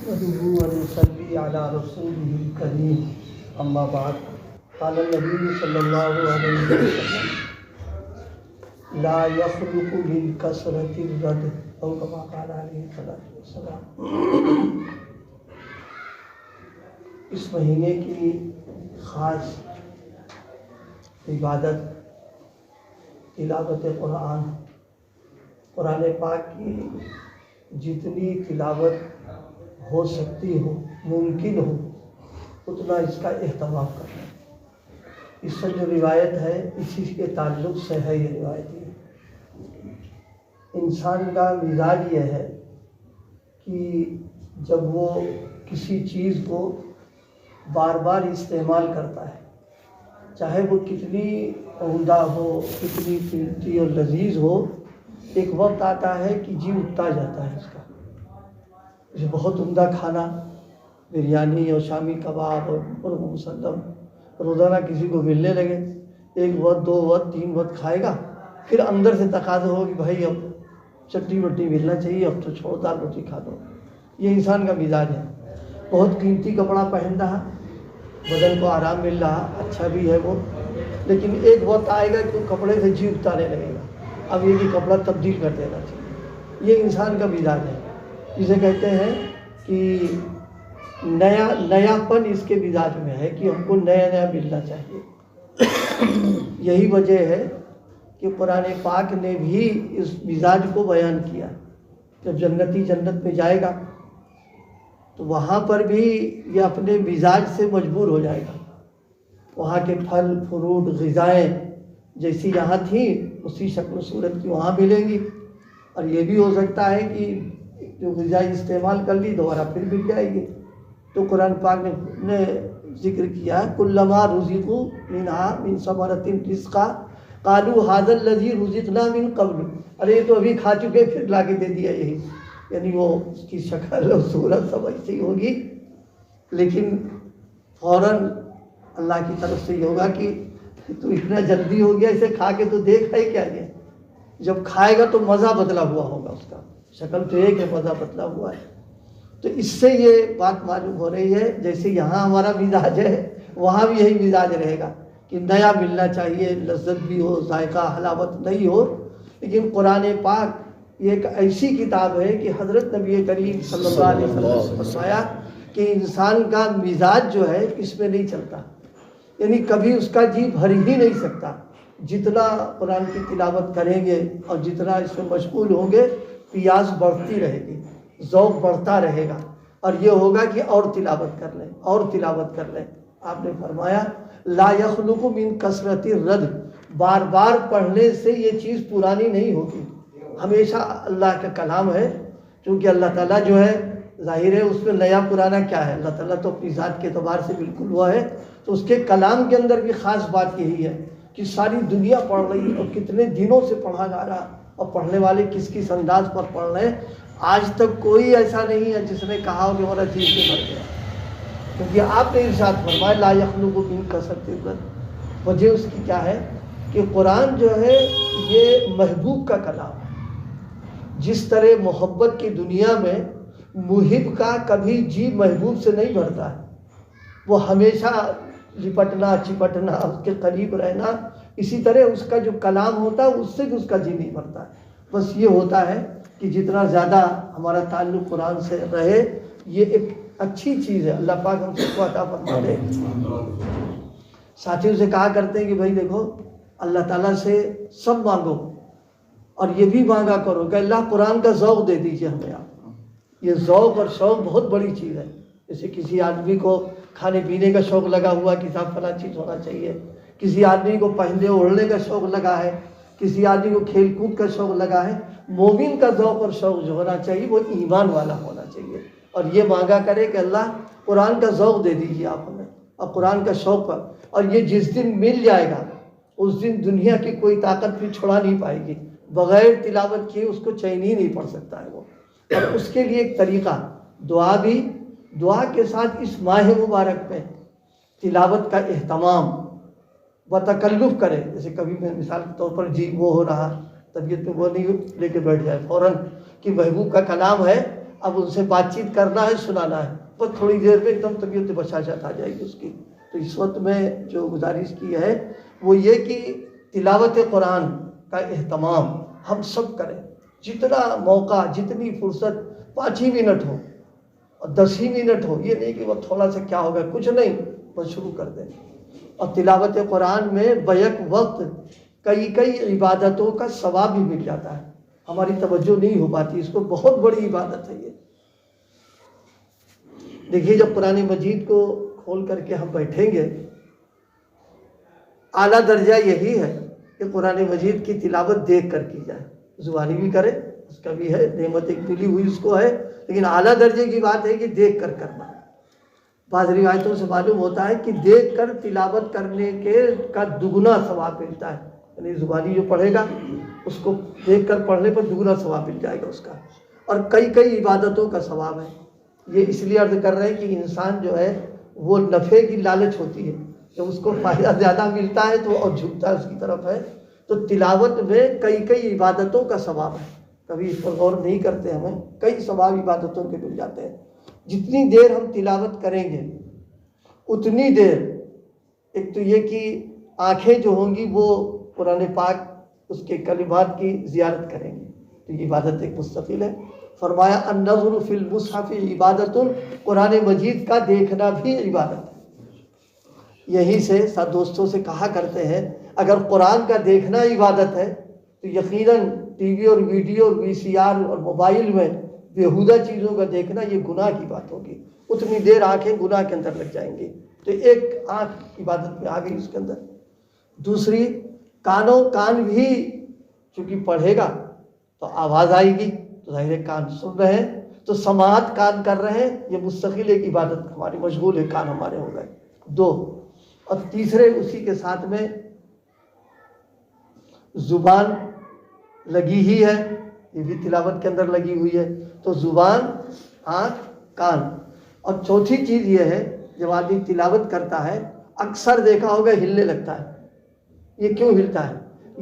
نحمده ونصلي على رسوله الكريم اما بعد قال النبي صلی اللہ علیہ وسلم لا يخلق بالكثرة الرد او كما قال علیہ السلام۔ اس مہینے کی خاص عبادت تلاوت قرآن، قرآن پاک کی جتنی تلاوت ہو سکتی ہو، ممکن ہو، اتنا اس کا اہتمام کرنا۔ اس سے جو روایت ہے اسی کے تعلق سے ہے یہ روایت۔ انسان کا مزاج یہ ہے کہ جب وہ کسی چیز کو بار بار استعمال کرتا ہے، چاہے وہ کتنی عمدہ ہو، کتنی قیمتی اور لذیذ ہو، ایک وقت آتا ہے کہ جی اٹھتا جاتا ہے اس کا۔ جیسے بہت عمدہ کھانا، بریانی اور شامی کباب اور مرغ مسلم روزانہ کسی کو ملنے لگے، ایک وقت، دو وقت، تین وقت کھائے گا، پھر اندر سے تقاضا ہو کہ بھائی اب چٹنی وٹنی ملنا چاہیے، اب تو چھوڑ دال روٹی کھا دو۔ یہ انسان کا مزاج ہے۔ بہت قیمتی کپڑا پہن رہا، بدن کو آرام مل رہا، اچھا بھی ہے وہ، لیکن ایک وقت آئے گا کہ وہ کپڑے سے جی اتارنے لگے گا، اب یہ کہ کپڑا تبدیل کر دینا چاہیے۔ یہ انسان کا مزاج ہے، جسے کہتے ہیں کہ نیا پن اس کے مزاج میں ہے کہ ہم کو نیا نیا ملنا چاہیے۔ یہی وجہ ہے کہ قرآن پاک نے بھی اس مزاج کو بیان کیا۔ جب جنتی جنت میں جائے گا تو وہاں پر بھی یہ اپنے مزاج سے مجبور ہو جائے گا۔ وہاں کے پھل فروٹ غذائیں جیسی یہاں تھیں اسی شکل و صورت کی وہاں ملیں گی، اور یہ بھی ہو سکتا ہے کہ جو غذائی استعمال کر لی دوبارہ پھر مل جائے گی۔ تو قرآن پاک نے ذکر کیا کلما رزقوا منہا من ثمرۃ رزقا قالوا ھذا الذی رزقنا من قبل، ارے یہ تو ابھی کھا چکے پھر لا کے دے دیا یہی۔ یعنی وہ اس کی شکل اور صورت سب ایسی ہوگی، لیکن فوراً اللہ کی طرف سے یہ ہوگا کہ تو اتنا جلدی ہو گیا، اسے کھا کے تو دیکھ ہے کیا یہ۔ جب کھائے گا تو مزہ بدلا ہوا ہوگا، اس کا شکل تو ایک ہے، مزہ بدلا ہوا ہے۔ تو اس سے یہ بات معلوم ہو رہی ہے جیسے یہاں ہمارا مزاج ہے وہاں بھی یہی مزاج رہے گا کہ نیا ملنا چاہیے، لذت بھی ہو، ذائقہ حلاوت نہیں ہو۔ لیکن قرآن پاک یہ ایک ایسی کتاب ہے کہ حضرت نبی کریم صلی اللہ علیہ وسلم نے فرمایا کہ انسان کا مزاج جو ہے اس میں نہیں چلتا، یعنی کبھی اس کا جی بھر ہی نہیں سکتا۔ جتنا قرآن کی تلاوت کریں گے اور جتنا اس میں مشغول ہوں گے، پیاس بڑھتی رہے گی، ذوق بڑھتا رہے گا، اور یہ ہوگا کہ اور تلاوت کر لیں اور تلاوت کر لیں۔ آپ نے فرمایا لا یخلق من کثرت الرد، بار بار پڑھنے سے یہ چیز پرانی نہیں ہوتی، ہمیشہ اللہ کا کلام ہے۔ چونکہ اللہ تعالیٰ جو ہے ظاہر ہے اس میں نیا پرانا کیا ہے، اللہ تعالیٰ تو اپنی ذات کے اعتبار سے بالکل ہوا ہے، تو اس کے کلام کے اندر بھی خاص بات یہی ہے کہ ساری دنیا پڑھ رہی اور کتنے دنوں سے پڑھا جا رہا، اور پڑھنے والے کس کس انداز پر پڑھ رہے ہیں۔ آج تک کوئی ایسا نہیں ہے جس نے کہا ہو کہ ہمارا چیز سے بڑھ گیا، کیونکہ آپ نے ارشاد فرمایا لا یخلق من کثرت الرد۔ وجہ اس کی کیا ہے کہ قرآن جو ہے یہ محبوب کا کلام ہے۔ جس طرح محبت کی دنیا میں محب کا کبھی جی محبوب سے نہیں بھرتا ہے، وہ ہمیشہ لپٹنا چپٹنا اس کے قریب رہنا، اسی طرح اس کا جو کلام ہوتا ہے اس سے بھی اس کا جی نہیں بھرتا ہے۔ بس یہ ہوتا ہے کہ جتنا زیادہ ہمارا تعلق قرآن سے رہے یہ ایک اچھی چیز ہے، اللہ پاک ہم سب کو عطا فرما دے۔ ساتھیوں سے کہا کرتے ہیں کہ بھائی دیکھو اللہ تعالیٰ سے سب مانگو، اور یہ بھی مانگا کرو کہ اللہ قرآن کا ذوق دے دیجئے ہمیں آپ۔ یہ ذوق اور شوق بہت بڑی چیز ہے۔ جیسے کسی آدمی کو کھانے پینے کا شوق لگا ہوا کہ صاحب فلاں چیز ہونا چاہیے، کسی آدمی کو پہننے اوڑھنے کا شوق لگا ہے، کسی آدمی کو کھیل کود کا شوق لگا ہے۔ مومن کا ذوق اور شوق جو ہونا چاہیے وہ ایمان والا ہونا چاہیے، اور یہ مانگا کرے کہ اللہ قرآن کا ذوق دے دیجیے آپ ہمیں، اور قرآن کا شوق پر۔ اور یہ جس دن مل جائے گا اس دن دنیا کی کوئی طاقت بھی چھڑا نہیں پائے گی، بغیر تلاوت کیے اس کو چین ہی نہیں پڑ سکتا ہے وہ۔ اور اس کے لیے ایک طریقہ دعا بھی، دعا کے ساتھ اس ماہ مبارک میں تلاوت کا اہتمام و تکلف کرے۔ جیسے کبھی میں مثال کے طور پر جی وہ ہو رہا، طبیعت میں وہ نہیں لے کے بیٹھ جائے فوراً کہ محبوب کا کلام ہے، اب ان سے بات چیت کرنا ہے، سنانا ہے، بس تھوڑی دیر میں ایک دم طبیعت بشاشت آ جائے گی اس کی۔ تو اس وقت میں جو گزارش کی ہے وہ یہ کہ تلاوت قرآن کا اہتمام ہم سب کریں، جتنا موقع، جتنی فرصت، 5 ہی منٹ ہو اور 10 ہی منٹ ہو، یہ نہیں کہ وہ تھوڑا سا کیا ہوگا، کچھ نہیں، بس شروع کر دیں۔ اور تلاوت قرآن میں بیک وقت کئی عبادتوں کا ثواب بھی مل جاتا ہے، ہماری توجہ نہیں ہو پاتی، اس کو بہت بڑی عبادت ہے یہ۔ دیکھیے جب قرآن مجید کو کھول کر کے ہم بیٹھیں گے، اعلیٰ درجہ یہی ہے کہ قرآن مجید کی تلاوت دیکھ کر کی جائے، زبانی بھی کرے، اس کا بھی ہے، نعمت ایک ملی ہوئی اس کو ہے، لیکن اعلیٰ درجے کی بات ہے کہ دیکھ کر کرنا۔ بعض روایتوں سے معلوم ہوتا ہے کہ دیکھ کر تلاوت کرنے کا دگنا ثواب ملتا ہے، یعنی زبانی جو پڑھے گا اس کو دیکھ کر پڑھنے پر دگنا ثواب مل جائے گا اس کا، اور کئی عبادتوں کا ثواب ہے۔ یہ اس لیے عرض کر رہے ہیں کہ انسان جو ہے وہ نفع کی لالچ ہوتی ہے، جب اس کو فائدہ زیادہ ملتا ہے تو وہ اور جھکتا ہے اس کی طرف ہے۔ تو تلاوت میں کئی عبادتوں کا ثواب ہے، کبھی اس پر غور نہیں کرتے، ہمیں کئی ثواب عبادتوں کے مل جاتے ہیں۔ جتنی دیر ہم تلاوت کریں گے اتنی دیر، ایک تو یہ کہ آنکھیں جو ہوں گی وہ قرآن پاک اس کے کلمات کی زیارت کریں گے، تو یہ عبادت ایک مستقل ہے۔ فرمایا النظر فی المصحف عبادت، قرآن مجید کا دیکھنا بھی عبادت ہے۔ یہیں سے ساتھ دوستوں سے کہا کرتے ہیں اگر قرآن کا دیکھنا عبادت ہے تو یقیناً ٹی وی اور ویڈیو اور VCR اور موبائل میں بیہودہ چیزوں کا دیکھنا یہ گناہ کی بات ہوگی، اتنی دیر آنکھیں گناہ کے اندر لگ جائیں گی، تو ایک آنکھ عبادت میں آ گئی اس کے اندر۔ دوسری کان بھی چونکہ پڑھے گا تو آواز آئے گی، تو ظاہر کان سن رہے ہیں، تو سماعت کان کر رہے ہیں، یہ مستقل ایک عبادت ہماری مشغول ہے، کان ہمارے ہو گئے 2۔ اور تیسرے اسی کے ساتھ میں زبان لگی ہی ہے، یہ بھی تلاوت کے اندر لگی ہوئی ہے، تو زبان، آنکھ، کان۔ اور چوتھی چیز یہ ہے جب آدمی تلاوت کرتا ہے اکثر دیکھا ہوگا ہلنے لگتا ہے۔ یہ کیوں ہلتا ہے؟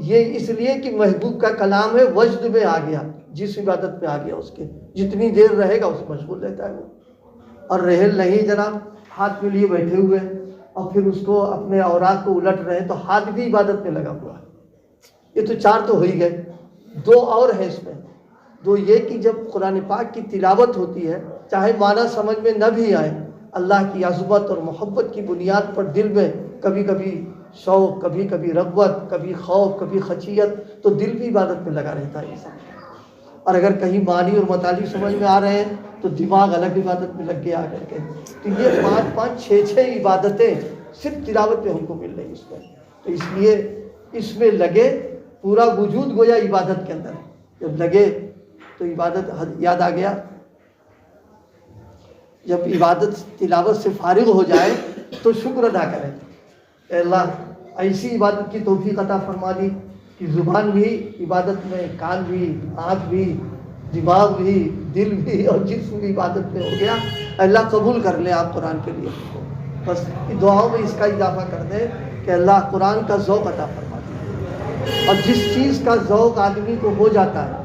یہ اس لیے کہ محبوب کا کلام ہے، وجد میں آ گیا، جس عبادت میں آ گیا اس کے، جتنی دیر رہے گا اس میں مشغول رہتا ہے وہ۔ اور رحل نہیں جناب، ہاتھ میں لیے بیٹھے ہوئے اور پھر اس کو اپنے اوراق کو الٹ رہے ہیں، تو ہاتھ بھی عبادت میں لگا ہوا ہے۔ یہ تو 4 تو ہو ہی گئے، 2 اور ہیں اس میں۔ 2 یہ کہ جب قرآن پاک کی تلاوت ہوتی ہے، چاہے معنی سمجھ میں نہ بھی آئے، اللہ کی عظمت اور محبت کی بنیاد پر دل میں کبھی شوق، کبھی رغبت، کبھی خوف، کبھی خشیت، تو دل بھی عبادت میں لگا رہتا ہے انسان۔ اور اگر کہیں معنی اور مطالب سمجھ میں آ رہے ہیں تو دماغ الگ عبادت میں لگ گیا آ کر کے۔ تو یہ 5 6 عبادتیں صرف تلاوت میں ہم کو مل رہی اس میں، تو اس لیے اس میں لگے، پورا وجود گویا عبادت کے اندر ہے۔ جب لگے تو عبادت یاد آ گیا، جب عبادت تلاوت سے فارغ ہو جائے تو شکر ادا کریں، اے اللہ ایسی عبادت کی توفیق عطا فرما دی کہ زبان بھی عبادت میں، کان بھی، آنکھ بھی، دماغ بھی، دل بھی اور جسم بھی عبادت میں ہو گیا۔ اللہ قبول کر لیں آپ قرآن کے لیے، بس دعاؤں میں اس کا اضافہ کر دیں کہ اللہ قرآن کا ذوق عطا فرما دے۔ اور جس چیز کا ذوق آدمی کو ہو جاتا ہے،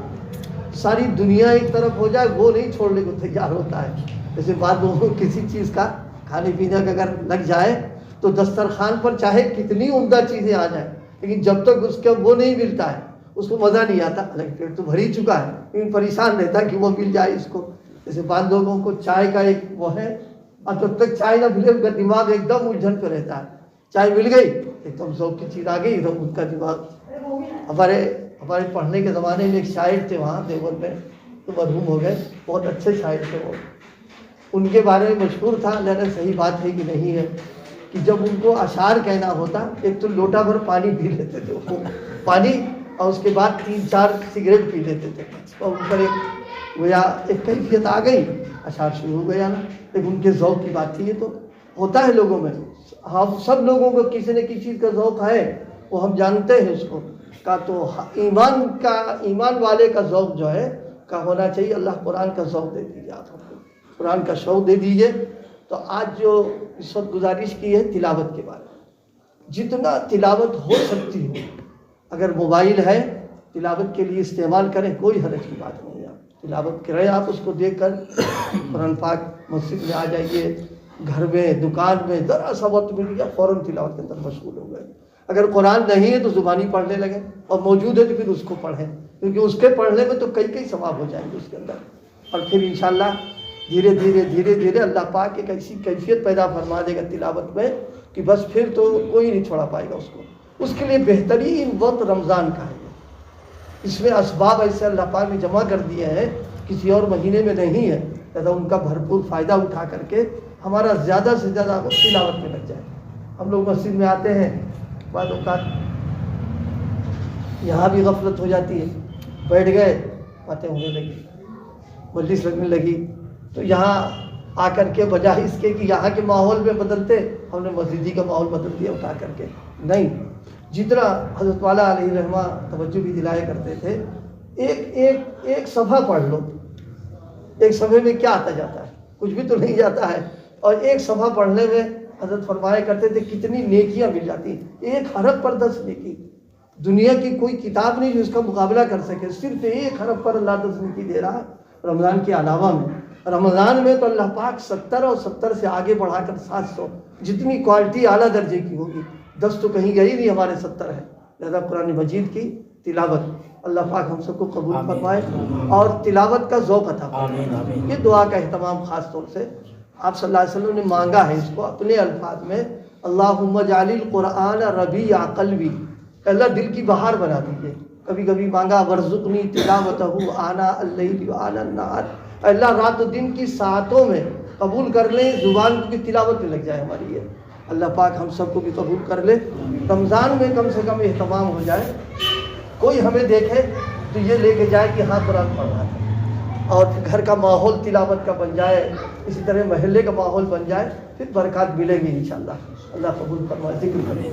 ساری دنیا ایک طرف ہو جائے وہ نہیں چھوڑنے کو تیار ہوتا ہے۔ جیسے بعض لوگوں کو کسی چیز کا کھانے پینے کا اگر لگ جائے تو دسترخوان پر چاہے کتنی عمدہ چیزیں آ جائیں، لیکن جب تک اس کا وہ نہیں ملتا ہے اس کو مزہ نہیں آتا، حالانکہ پیٹ تو بھر ہی چکا ہے لیکن پریشان رہتا ہے کہ وہ مل جائے اس کو۔ جیسے بعض لوگوں کو چائے کا ایک وہ ہے، اور جب تک چائے نہ ملے ان کا دماغ ایک دم الجھن پہ رہتا ہے، چائے مل گئی ایک دم ذوق کی چیز آ گئی تو ان کا دماغ۔ ہمارے پڑھنے کے زمانے میں ایک شاعر تھے وہاں دیوبند میں، تو مرحوم ہو گئے، بہت اچھے شاعر تھے وہ۔ ان کے بارے میں مشہور تھا، لیکن صحیح بات ہے کہ نہیں ہے، کہ جب ان کو اشعار کہنا ہوتا ایک تو لوٹا بھر پانی پی لیتے تھے وہ، پانی، اور اس کے بعد 3 4 سگریٹ پی لیتے تھے، اور ان پر ایک کیفیت آ گئی، اشعار شروع ہو گیا نا۔ لیکن ان کے ذوق کی بات تھی، یہ تو ہوتا ہے لوگوں میں، ہم سب لوگوں کو کسی نہ کسی چیز کا ذوق ہے، وہ ہم جانتے ہیں اس کو کا۔ تو ایمان والے کا ذوق جو ہے کا ہونا چاہیے۔ اللہ قرآن کا ذوق دے دیجیے، آپ ہم کو قرآن کا شوق دے دیجیے۔ تو آج جو اس وقت گزارش کی ہے تلاوت کے بارے میں، جتنا تلاوت ہو سکتی ہو، اگر موبائل ہے تلاوت کے لیے استعمال کریں، کوئی حرج کی بات نہیں ہے۔ تلاوت کریں آپ اس کو دیکھ کر. قرآن پاک مسجد میں آ جائیے، گھر میں، دکان میں، ذرا سا وقت مل گیا فوراً تلاوت کے اندر مشغول ہو گئے. اگر قرآن نہیں ہے تو زبانی پڑھنے لگیں، اور موجود ہے تو پھر اس کو پڑھیں، کیونکہ اس کے پڑھنے میں تو کئی ثواب ہو جائیں گے اس کے اندر. اور پھر انشاءاللہ دھیرے دھیرے اللہ پاک ایک ایسی کیفیت پیدا فرما دے گا تلاوت میں کہ بس پھر تو کوئی نہیں چھوڑا پائے گا اس کو. اس کے لیے بہترین وقت رمضان کا ہے. اس میں اسباب ایسے اللہ پاک نے جمع کر دیے ہیں کسی اور مہینے میں نہیں ہے، لہذا ان کا بھرپور فائدہ اٹھا کر کے ہمارا زیادہ سے زیادہ وقت تلاوت میں لگ جائے. ہم لوگ مسجد میں آتے ہیں، بعض اوقات یہاں بھی غفلت ہو جاتی ہے، بیٹھ گئے، باتیں ہونے لگی، مجلس لگنے لگی، تو یہاں آ کر کے بجائے اس کے کہ یہاں کے ماحول میں بدلتے، ہم نے مسجدی کا ماحول بدل دیا اٹھا کر کے. نہیں، جتنا حضرت والا علیہ رحمہ توجہ بھی دلایا کرتے تھے، ایک صفحہ پڑھ لو. ایک صفحے میں کیا آتا جاتا ہے؟ کچھ بھی تو نہیں جاتا ہے. اور ایک صفحہ پڑھنے میں حضرت فرمایا کرتے تھے کتنی نیکیاں مل جاتی ہیں. ایک حرف پر 10 نیکی. دنیا کی کوئی کتاب نہیں جو اس کا مقابلہ کر سکے. صرف ایک حرف پر اللہ 10 نیکی دے رہا ہے رمضان کے علاوہ میں. رمضان میں تو اللہ پاک 70 اور 70 سے آگے بڑھا کر 700، جتنی کوالٹی اعلیٰ درجے کی ہوگی، 10 تو کہیں گئی نہیں، ہمارے 70 ہے. لہذا قرآن مجید کی تلاوت اللہ پاک ہم سب کو قبول فرمائے اور تلاوت کا ذوق عطا فرمائے. یہ دعا کا اہتمام خاص طور سے آپ صلی اللہ علیہ وسلم نے مانگا ہے اس کو اپنے الفاظ میں، اللہم اجعل القرآن ربیع قلبی، اللہ دل کی بہار بنا دیجیے. کبھی کبھی مانگا ورزقنی تلاوتہ آناء اللیل وآناء النہار، اللہ رات و دن کی ساعتوں میں قبول کر لیں، زبان کی تلاوت میں لگ جائے ہماری. یہ اللہ پاک ہم سب کو بھی قبول کر لے. رمضان میں کم سے کم اہتمام ہو جائے، کوئی ہمیں دیکھے تو یہ لے کے جائے کہ ہاں قرآن پڑھ رہا ہے، اور گھر کا ماحول تلاوت کا بن جائے، اسی طرح محلے کا ماحول بن جائے، پھر برکات ملے گی انشاءاللہ. اللہ قبول فرمائے. ذکر کریں.